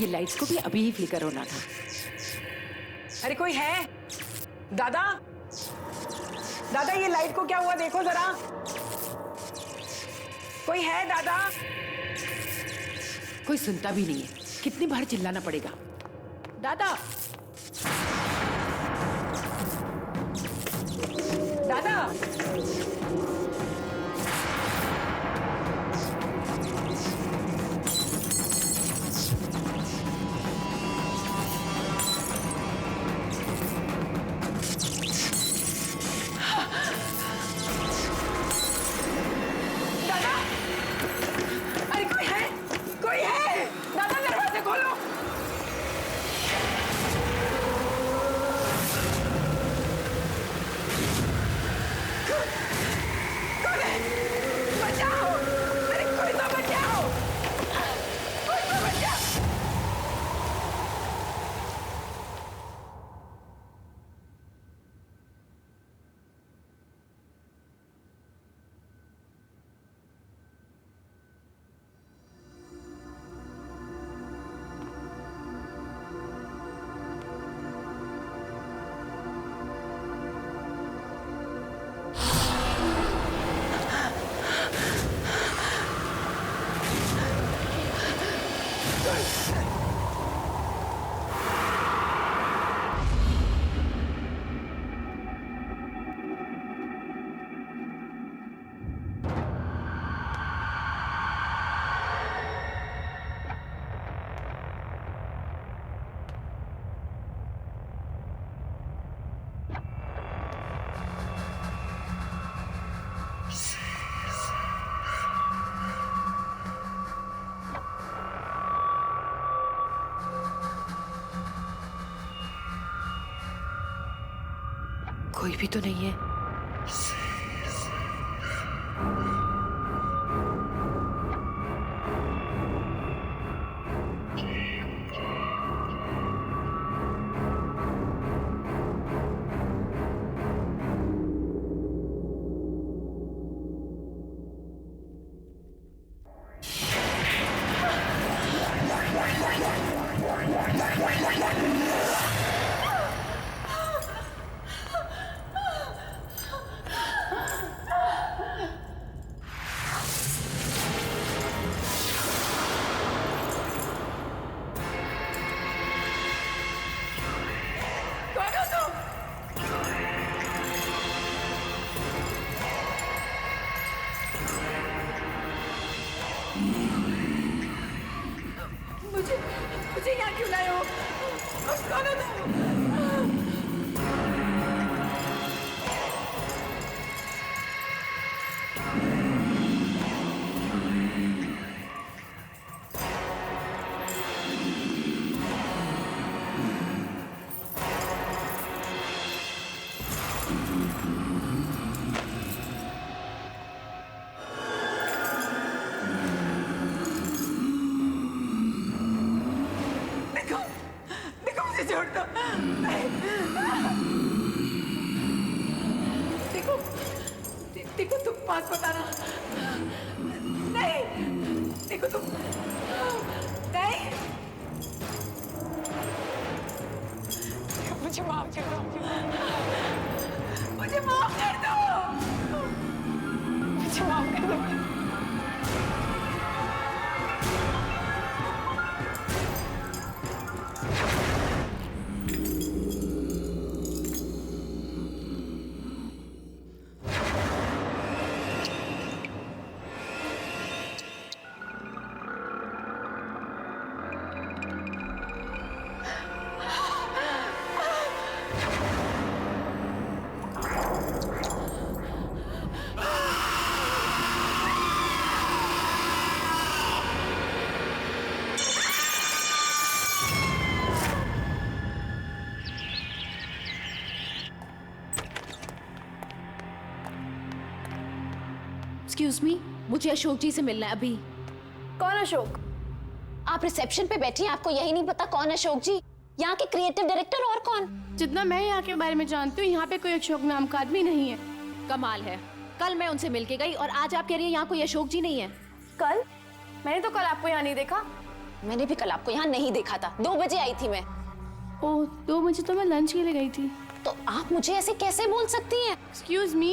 ये लाइट्स को भी अभी ही फ्लिकर होना था। अरे कोई है? दादा, दादा ये लाइट को क्या हुआ देखो जरा। कोई है दादा? कोई सुनता भी नहीं है, कितनी बार चिल्लाना पड़ेगा। दादा, दादा, अरे कोई है? कोई है? दादा दरवाजे खोलो। कौन है? बचाओ! अरे कोई तो बचाओ! कोई तो बचाओ! कोई भी तो नहीं है। कौन हो तुम? मुझे मुझे यहाँ क्यों लाए हो? कौन हो तुम? देखो, देखो मुझे छोड़ दो। नहीं। देखो, देखो तुम पास मत आना। नहीं, देखो तुम नहीं। मुझे माफ कर दो। मुझे माफ कर दो। मुझे माफ कर दो। एक्सक्यूज मी, मुझे अशोक जी से मिलना है अभी। कौन अशोक? आप रिसेप्शन पे बैठी हैं, आपको यही नहीं पता कौन अशोक जी? यहाँ के क्रिएटिव डायरेक्टर और कौन? जितना मैं यहाँ के बारे में जानती हूँ, यहाँ पे कोई अशोक नाम का आदमी नहीं है। कमाल है, कल मैं उनसे मिलके गई और आज आप कह रही हैं यहाँ कोई अशोक जी नहीं है। कल? मैंने तो कल आपको यहाँ नहीं देखा। मैंने भी कल आपको यहाँ नहीं देखा था। 2 बजे आई थी मैं। ओह, 2 बजे तो मैं लंच के लिए गई थी। तो आप मुझे ऐसे कैसे बोल सकती हैं? Excuse me.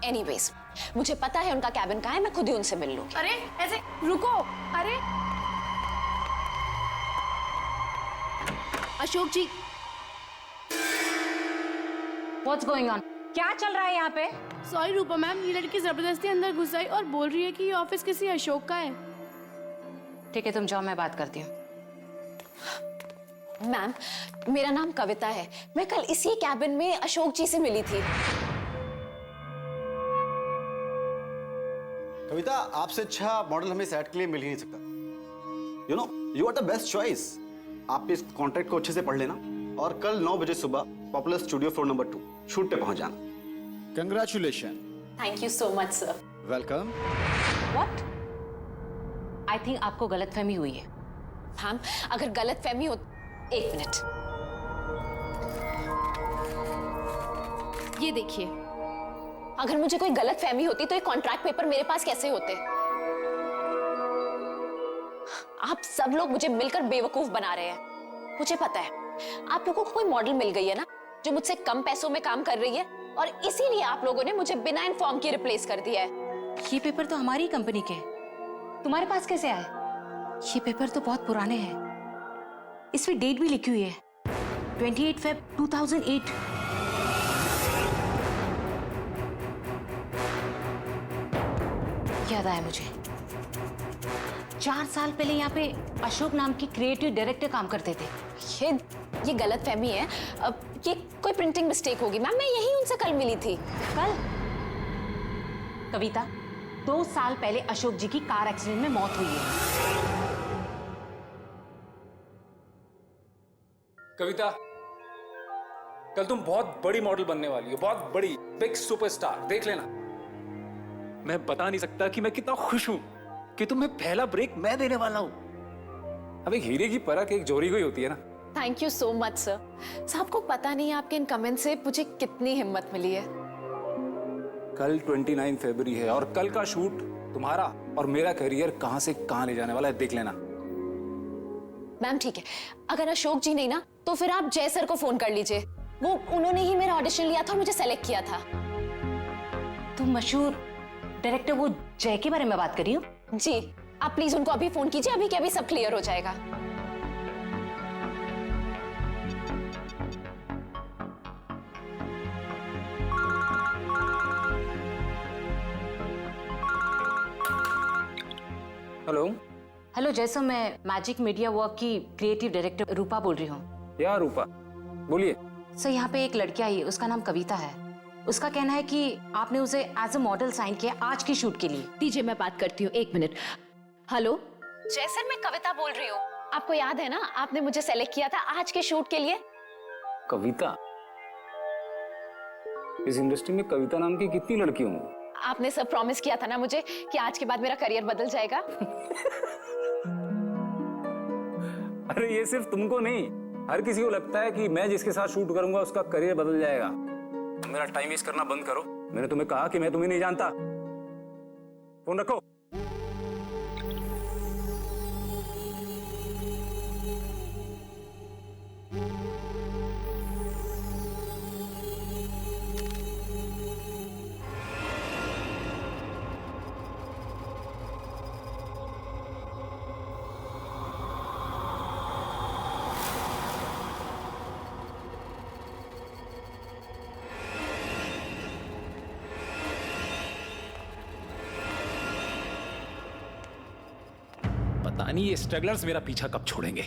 एनीवेज, मुझे पता है उनका कैबिन कहाँ है, मैं खुद ही उनसे मिल लूंगी। अरे ऐसे रुको। अरे अशोक जी। What's going on? क्या चल रहा है यहाँ पे? सॉरी रूपा मैम, ये लड़की जबरदस्ती अंदर घुस आई और बोल रही है कि ये ऑफिस किसी अशोक का है। ठीक है, तुम जाओ, मैं बात करती हूँ। मैम, मेरा नाम कविता है। मैं कल इसी कैबिन में अशोक जी से मिली थी। कविता, आपसे अच्छा मॉडल हमें सेट के लिए मिल ही नहीं सकता। You know, you are the best choice. आप इस कॉन्ट्रैक्ट को अच्छे से पढ़ लेना और कल 9 बजे सुबह popular studio floor number 2 shoot पे पहुंच जाना। Congratulation. Thank you so much sir. Welcome. What? I think आपको गलतफहमी हुई है। मैम, अगर गलतफहमी हो, 1 मिनट। ये देखिए। अगर मुझे कोई गलतफहमी होती तो ये कॉन्ट्रैक्ट पेपर मेरे पास कैसे होते? आप सब लोग मुझे मिलकर बेवकूफ बना रहे हैं। मुझे पता है आप लोगों को कोई मॉडल मिल गई है ना, जो मुझसे कम पैसों में काम कर रही है, और इसीलिए आप लोगों ने मुझे बिना इन्फॉर्म के रिप्लेस कर दिया है। ये पेपर तो हमारी कंपनी के हैं। तुम्हारे पास कैसे आए? ये पेपर तो बहुत पुराने हैं। इसमें डेट भी लिखी हुई है, 28 Feb 2008। याद आया मुझे, 4 साल पहले यहाँ पे अशोक नाम के क्रिएटिव डायरेक्टर काम करते थे। ये गलतफहमी है। अब ये कोई प्रिंटिंग मिस्टेक होगी मैम, मैं यही उनसे कल मिली थी। कल? कविता, 2 साल पहले अशोक जी की कार एक्सीडेंट में मौत हुई है। कविता, कल तुम बहुत बड़ी मॉडल बनने वाली हो, बहुत बड़ी, बिग सुपरस्टार। देख लेना। मैं बता नहीं सकता कि मैं कितना खुश हूं कि तुम्हें पहला ब्रेक मैं देने वाला हूं। अब एक हीरे की परख एक जोरी को ही होती है ना। Thank you so much sir. आपको पता नहीं आपके इन कमेंट से मुझे कितनी हिम्मत मिली है। कल 29 फरवरी है और कल का शूट तुम्हारा और मेरा करियर कहां से कहां ले जाने वाला है, देख लेना। मैम ठीक है, अगर अशोक जी नहीं ना, तो फिर आप जय सर को फोन कर लीजिए। वो उन्होंने ही मेरा ऑडिशन लिया था और मुझे सेलेक्ट किया था। तुम मशहूर डायरेक्टर वो जय के बारे में बात कर रही हो? जी, आप प्लीज उनको अभी फोन कीजिए, अभी के अभी सब क्लियर हो जाएगा। हेलो। हेलो जैसो, मैं मैजिक मीडिया वर्क की क्रिएटिव डायरेक्टर रूपा बोल रही हूँ। या रूपा, बोलिए। सर, यहाँ पे एक लड़की आई है, उसका नाम कविता है। उसका कहना है कि आपने उसे एज अ मॉडल साइन किया आज की शूट के लिए। दीजिए, मैं बात करती हूँ, 1 मिनट। हेलो जय सर, मैं कविता बोल रही हूँ। आपको याद है ना, आपने मुझे सेलेक्ट किया था आज के शूट के लिए। कविता, इस इंडस्ट्री में कविता नाम की कितनी लड़कियां होंगी? आपने सब प्रॉमिस किया था ना मुझे कि आज के बाद मेरा करियर बदल जाएगा। अरे ये सिर्फ तुमको नहीं, हर किसी को लगता है कि मैं जिसके साथ शूट करूंगा उसका करियर बदल जाएगा। मेरा टाइम वेस्ट करना बंद करो। मैंने तुम्हें कहा कि मैं तुम्हें नहीं जानता। फोन रखो। पता नहीं ये स्ट्रगलर्स मेरा पीछा कब छोड़ेंगे।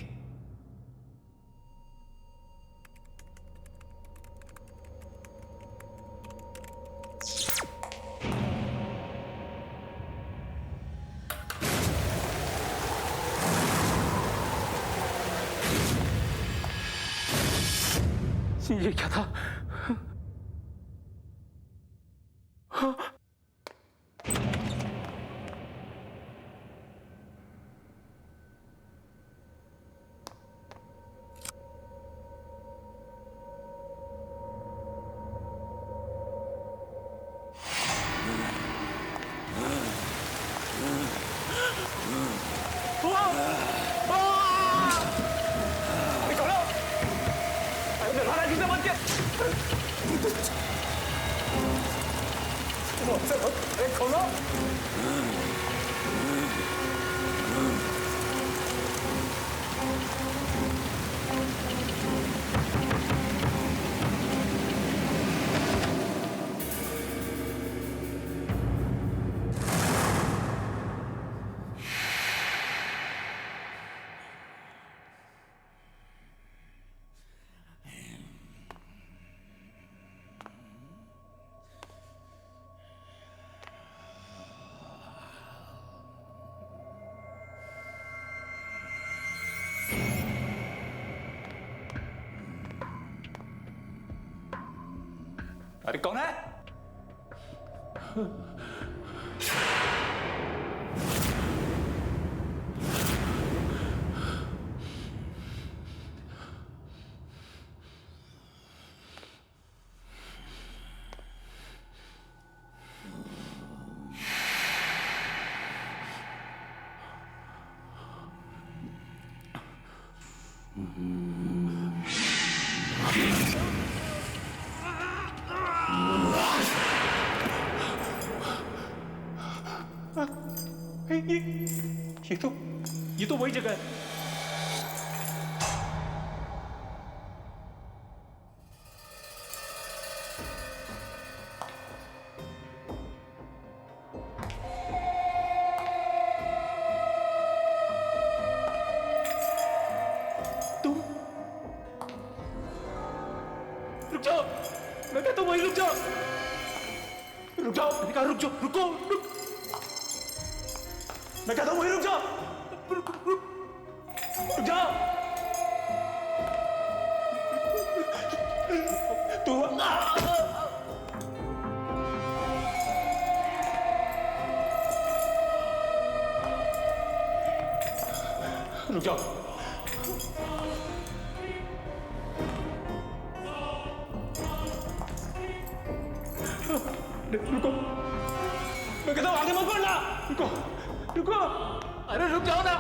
ये क्या था? अरे खोलो। अरे कौन है? ये तो वही जगह है। तुम रुक जाओ, मैं कहता हूं वही रुक जाओ, रुक जाओ, मैंने कहा रुक जाओ, रुको, रुक, मैं कहता हूं वही रुक जाओ, रुक जाओ। तू रुक जाओ। रुको, मैं कहता हूं आगे मत बढ़ना, रुको, रुको, अरे रुक जाओ ना।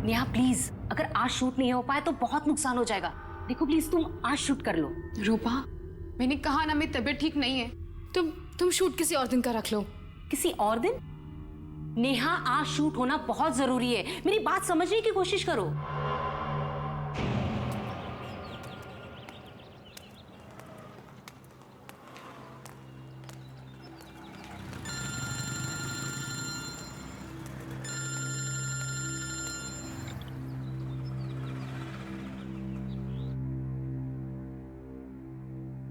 नेहा प्लीज, अगर आज शूट नहीं हो पाया तो बहुत नुकसान हो जाएगा। देखो प्लीज तुम आज शूट कर लो। रूपा, मैंने कहा ना मेरी तबीयत ठीक नहीं है। तुम शूट किसी और दिन का रख लो। किसी और दिन? नेहा आज शूट होना बहुत जरूरी है, मेरी बात समझने की कोशिश करो।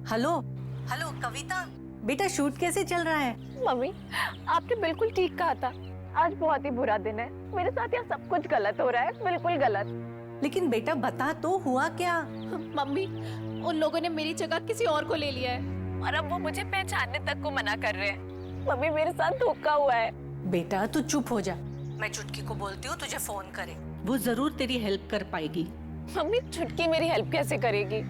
हेलो हेलो कविता, बेटा शूट कैसे चल रहा है? मम्मी, आपने बिल्कुल ठीक कहा था। आज बहुत ही बुरा दिन है, मेरे साथ यहाँ सब कुछ गलत हो रहा है, बिल्कुल गलत। लेकिन बेटा बता तो हुआ क्या? मम्मी, उन लोगों ने मेरी जगह किसी और को ले लिया है और अब वो मुझे पहचानने तक को मना कर रहे हैं। मम्मी, मेरे साथ धोखा हुआ है। बेटा तू चुप हो जा, मैं चुटकी को बोलती हूँ तुझे फोन करे, वो जरूर तेरी हेल्प कर पाएगी। मम्मी, चुटकी मेरी हेल्प कैसे करेगी?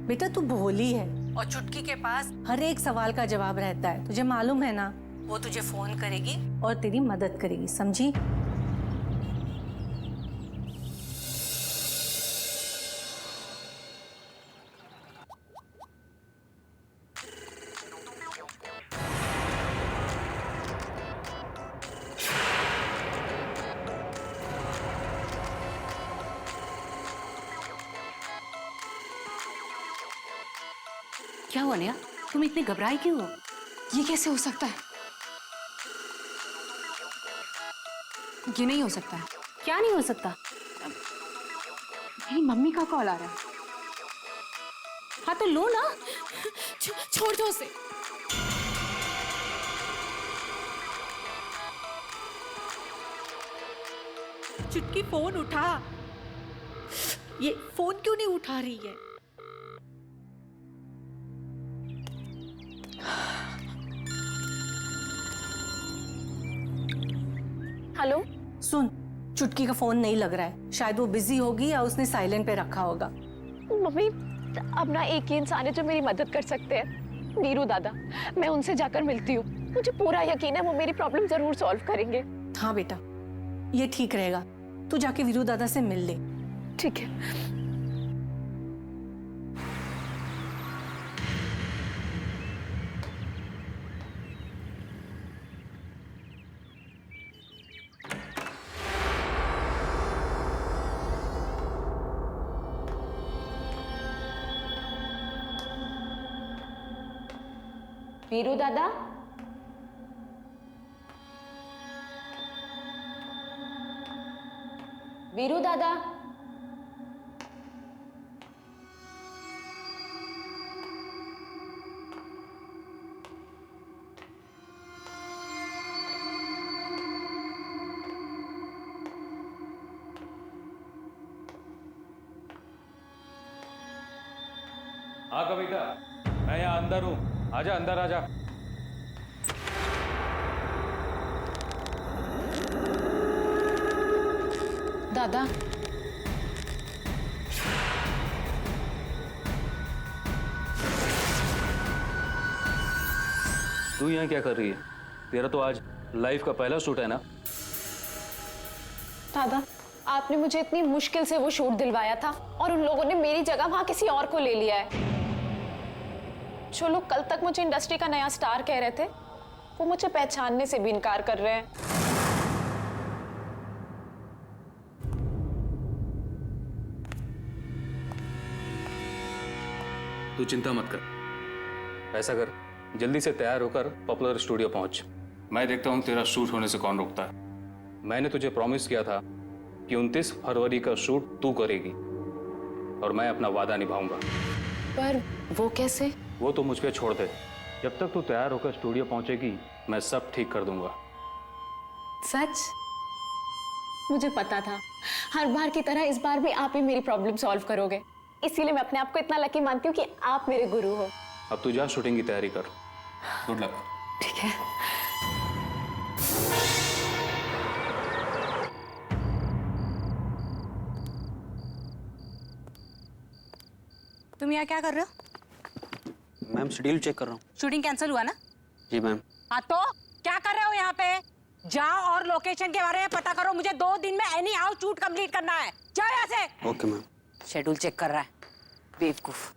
बेटा तू भोली है और चुटकी के पास हर एक सवाल का जवाब रहता है, तुझे मालूम है ना। वो तुझे फोन करेगी और तेरी मदद करेगी, समझी? क्या हुआ नेहा? तुम इतने घबराए क्यों हो? ये कैसे हो सकता है? ये नहीं हो सकता है। क्या नहीं हो सकता? मेरी मम्मी का कॉल आ रहा है। हाँ तो लो ना। छोड़ दो उसे। चुटकी फोन उठा। ये फोन क्यों नहीं उठा रही है? हेलो। सुन, चुटकी का फोन नहीं लग रहा है। शायद वो बिजी होगी या उसने साइलेंट पे रखा होगा। मम्मी, अब ना एक ही इंसान है जो मेरी मदद कर सकते हैं, वीरू दादा। मैं उनसे जाकर मिलती हूँ। मुझे पूरा यकीन है वो मेरी प्रॉब्लम जरूर सॉल्व करेंगे। हाँ बेटा, ये ठीक रहेगा। तू जाके वीरू दादा से मिल ले। ठीक है। वीरू दादा, वीरू दादा। हाँ कविता, मैं यहाँ अंदर हूँ। आजा अंदर आजा। दादा, तू यहाँ क्या कर रही है? तेरा तो आज लाइफ का पहला शूट है ना? दादा, आपने मुझे इतनी मुश्किल से वो शूट दिलवाया था और उन लोगों ने मेरी जगह वहां किसी और को ले लिया है। जो लोग कल तक मुझे इंडस्ट्री का नया स्टार कह रहे थे, वो मुझे पहचानने से भी इनकार कर रहे हैं। तू चिंता मत कर। ऐसा कर, जल्दी से तैयार होकर पॉपुलर स्टूडियो पहुंच। मैं देखता हूं तेरा शूट होने से कौन रोकता है। मैंने तुझे प्रॉमिस किया था कि 29 फरवरी का शूट तू करेगी और मैं अपना वादा निभाऊंगा। पर वो कैसे? वो तो मुझ पे छोड़ दे। जब तक तू तैयार होकर स्टूडियो पहुंचेगी, मैं सब ठीक कर दूंगा। सच? मुझे पता था हर बार की तरह इस बार भी आप ही मेरी प्रॉब्लम सॉल्व करोगे। इसीलिए मैं अपने आप को इतना लकी मानती हूँ कि आप मेरे गुरु हो। अब तू जा शूटिंग की तैयारी कर। Good luck. ठीक है। तुम यहाँ क्या कर रहे हो? मैम शेड्यूल चेक कर रहा हूँ। शूटिंग कैंसिल हुआ ना? जी मैम। हाँ तो क्या कर रहे हो यहाँ पे? जाओ और लोकेशन के बारे में पता करो। मुझे 2 दिन में एनी हाउ शूट कंप्लीट करना है। जाओ यहाँ से। Okay ma'am. शेड्यूल चेक कर रहा है, बेवकूफ।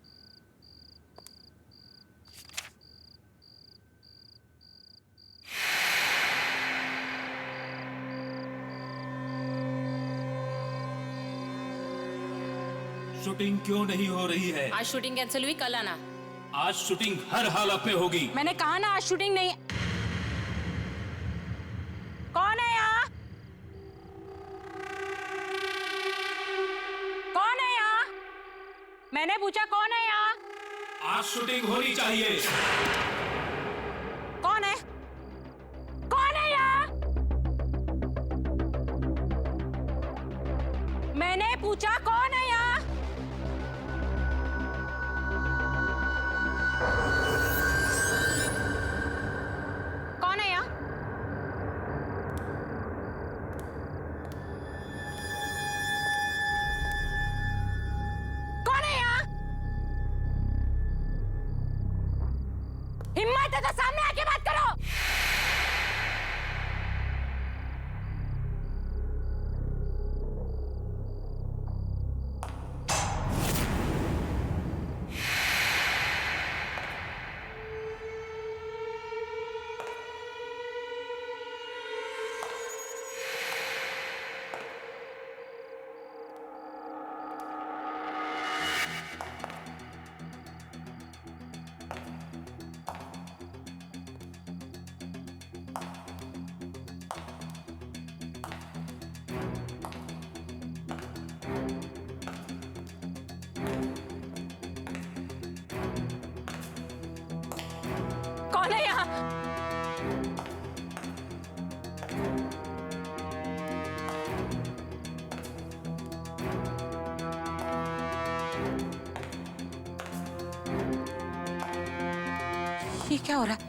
शूटिंग क्यों नहीं हो रही है? आज शूटिंग कैंसिल हुई, कल आना। आज शूटिंग हर हालत में होगी। मैंने कहा ना आज शूटिंग नहीं। कौन है यहाँ? कौन है यहाँ? मैंने पूछा कौन है यहाँ? आज शूटिंग होनी चाहिए। कौन है? कौन है यहाँ? मैंने पूछा कौन है यहाँ? कौन है यहाँ? कौन है यहाँ? हिम्मत है तो सामने आके बात करो। ये क्या हो रहा है?